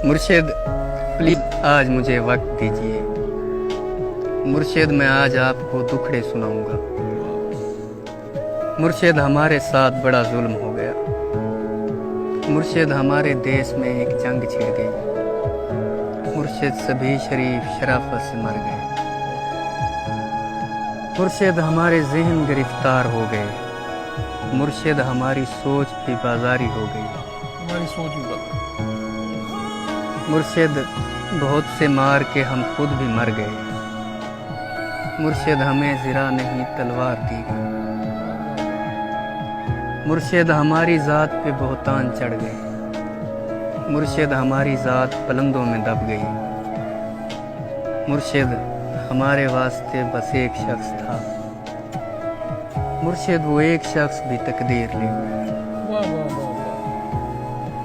मुर्शिद प्लीज आज मुझे वक्त दीजिए। मुर्शिद मैं आज आपको दुखड़े सुनाऊंगा। मुर्शिद हमारे साथ बड़ा जुल्म हो गया। मुर्शिद हमारे देश में एक जंग छिड़ गई। मुर्शिद सभी शरीफ शराफत से मर गए। मुर्शिद हमारे जहन गिरफ्तार हो गए। मुर्शिद हमारी सोच भी बाजारी हो गई। हमारी सोच भी बदल। मुर्शिद बहुत से मार के हम खुद भी मर गए। मुर्शिद हमें ज़रा नहीं तलवार दी गई। मुर्शिद हमारी ज़ात पे बहुतान चढ़ गए। मुर्शिद हमारी ज़ात पलंदों में दब गई। मुर्शिद हमारे वास्ते बस एक शख्स था। मुर्शिद वो एक शख्स भी तकदीर ले गया। वाह वाह वाह वाह,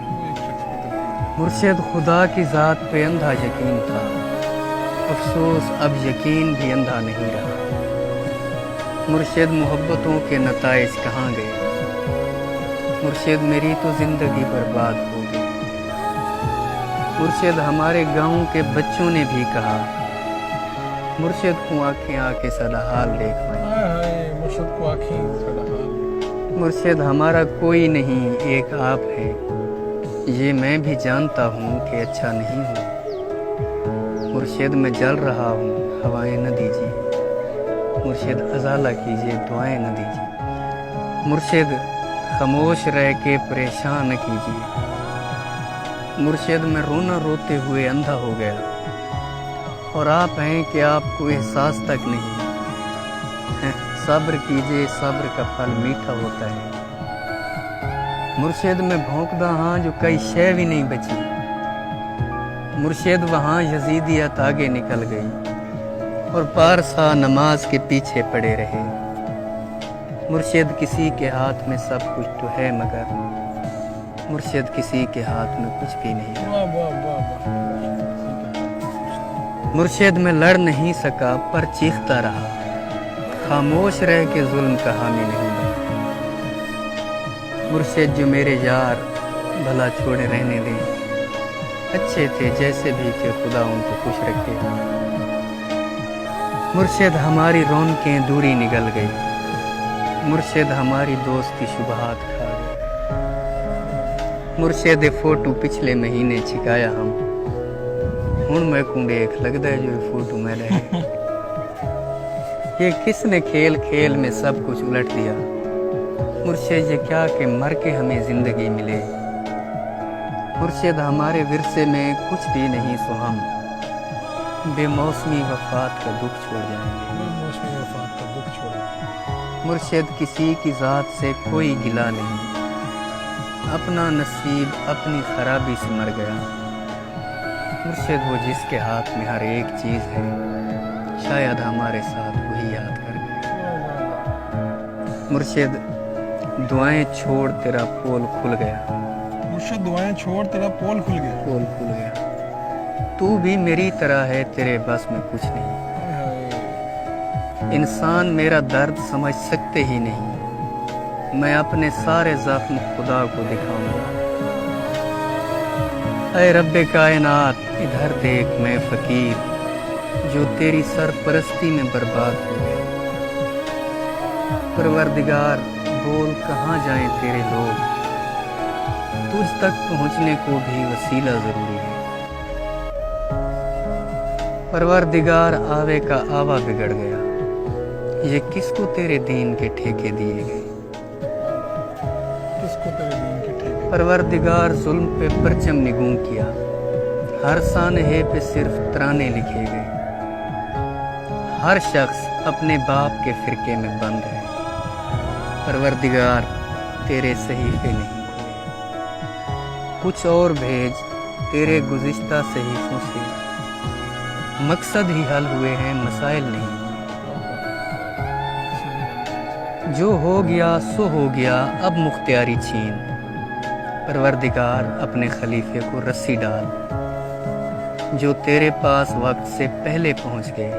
वो एक शख्स की तकदीर। मुर्शिद खुदा की ज़ात पे अंधा यकीन था। अफसोस अब यकीन भी अंधा नहीं रहा। मुर्शिद मोहब्बतों के नताइज कहाँ गए। मुर्शिद मेरी तो ज़िंदगी बर्बाद हो गई। मुर्शिद हमारे गांव के बच्चों ने भी कहा, मुर्शिद को आंखें आके सदा हाल देखवाएं। हाय हाय, मुर्शिद को आँखें सदा हाल। मुर्शिद हमारा कोई नहीं एक आप है। ये मैं भी जानता हूँ कि अच्छा नहीं हूँ। मुर्शिद मैं जल रहा हूँ, हवाएं न दीजिए। मुर्शिद अज़ाला कीजिए, दुआएं न दीजिए। मुर्शिद खामोश रह के परेशान न कीजिए। मुर्शिद मैं रोना रोते हुए अंधा हो गया, और आप हैं कि आपको एहसास तक नहीं। सब्र कीजिए, सब्र का फल मीठा होता है। मुर्शिद में भौंकदा हाँ जो कई शय भी नहीं बची। मुर्शिद वहाँ यजीदियत आगे निकल गई, और पारसा नमाज के पीछे पड़े रहे। मुर्शिद किसी के हाथ में सब कुछ तो है, मगर मुर्शिद किसी के हाथ में कुछ भी नहीं है। वाह वाह वाह वाह। मुर्शिद में लड़ नहीं सका पर चीखता रहा। खामोश रह के जुल्म का हामी नहीं बना। मुर्शिद जो मेरे यार भला छोड़े रहने दे। अच्छे थे जैसे भी थे, खुदा उनको खुश रखे। मुर्शिद हमारी रौनकें दूरी निगल गई। मुर्शिद हमारी दोस्ती शुबहात खा गई। मुर्शिद फोटो पिछले महीने छिकाया हम। हुण मैं को देख लगता है जो फोटो में रहे। ये किसने खेल खेल में सब कुछ उलट दिया। मुर्शिद ये क्या कि मर के हमें जिंदगी मिले। मुर्शिद हमारे विरसे में कुछ भी नहीं, सो हम बेमौसमी वफात का दुख छोड़ जाएंगे। मौसमी वफात का दुख छोड़ा। मुर्शिद किसी की ज़ात से कोई गिला नहीं। अपना नसीब अपनी खराबी से मर गया। मुर्शिद वो जिसके हाथ में हर एक चीज़ है, शायद हमारे साथ वही याद कर गए। मुर्शिद दुआएं छोड़ तेरा पोल खुल गया। मुर्शिद दुआएं छोड़ तेरा पोल खुल गया। पोल खुल गया। तू भी मेरी तरह है, तेरे बस में कुछ नहीं। हाय हाय। इंसान मेरा दर्द समझ सकते ही नहीं। मैं अपने सारे ज़ख्म खुदा को दिखाऊंगा। ऐ रब्बे कायनात इधर देख, मैं फ़कीर जो तेरी सरपरस्ती में बर्बाद हो गया। परवरदिगार बोल कहाँ जाएं तेरे लोग। तुझ तक पहुँचने को भी वसीला ज़रूरी है। परवरदिगार आवे का आवा बिगड़ गया। ये किसको तेरे दीन के ठेके दिए गए। किसको तेरे दीन के ठेके। परवरदिगार जुल्म पे परचम निगूं किया। हर सानहे पे सिर्फ तराने लिखे गए। हर शख्स अपने बाप के फिरके में बंद है। परवरदिगार तेरे सहीफे नहीं खुले। कुछ और भेज तेरे गुज़िश्ता सहीफों से। मकसद ही हल हुए हैं, मसाइल नहीं। जो हो गया सो हो गया, अब मुख्तियारी छीन। परवरदिगार अपने खलीफे को रस्सी डाल, जो तेरे पास वक्त से पहले पहुंच गए।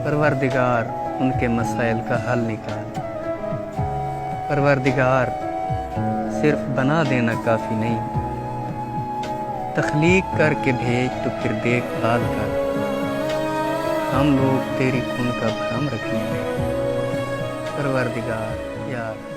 परवरदिगार उनके मसाइल का हल निकाल। परवरदिगार सिर्फ बना देना काफ़ी नहीं, تخلیق کر کے بھیج تو پھر دیکھ بھال کر، ہم لوگ تیری کن کا بھرم رکھنے میں۔ پروردگار یار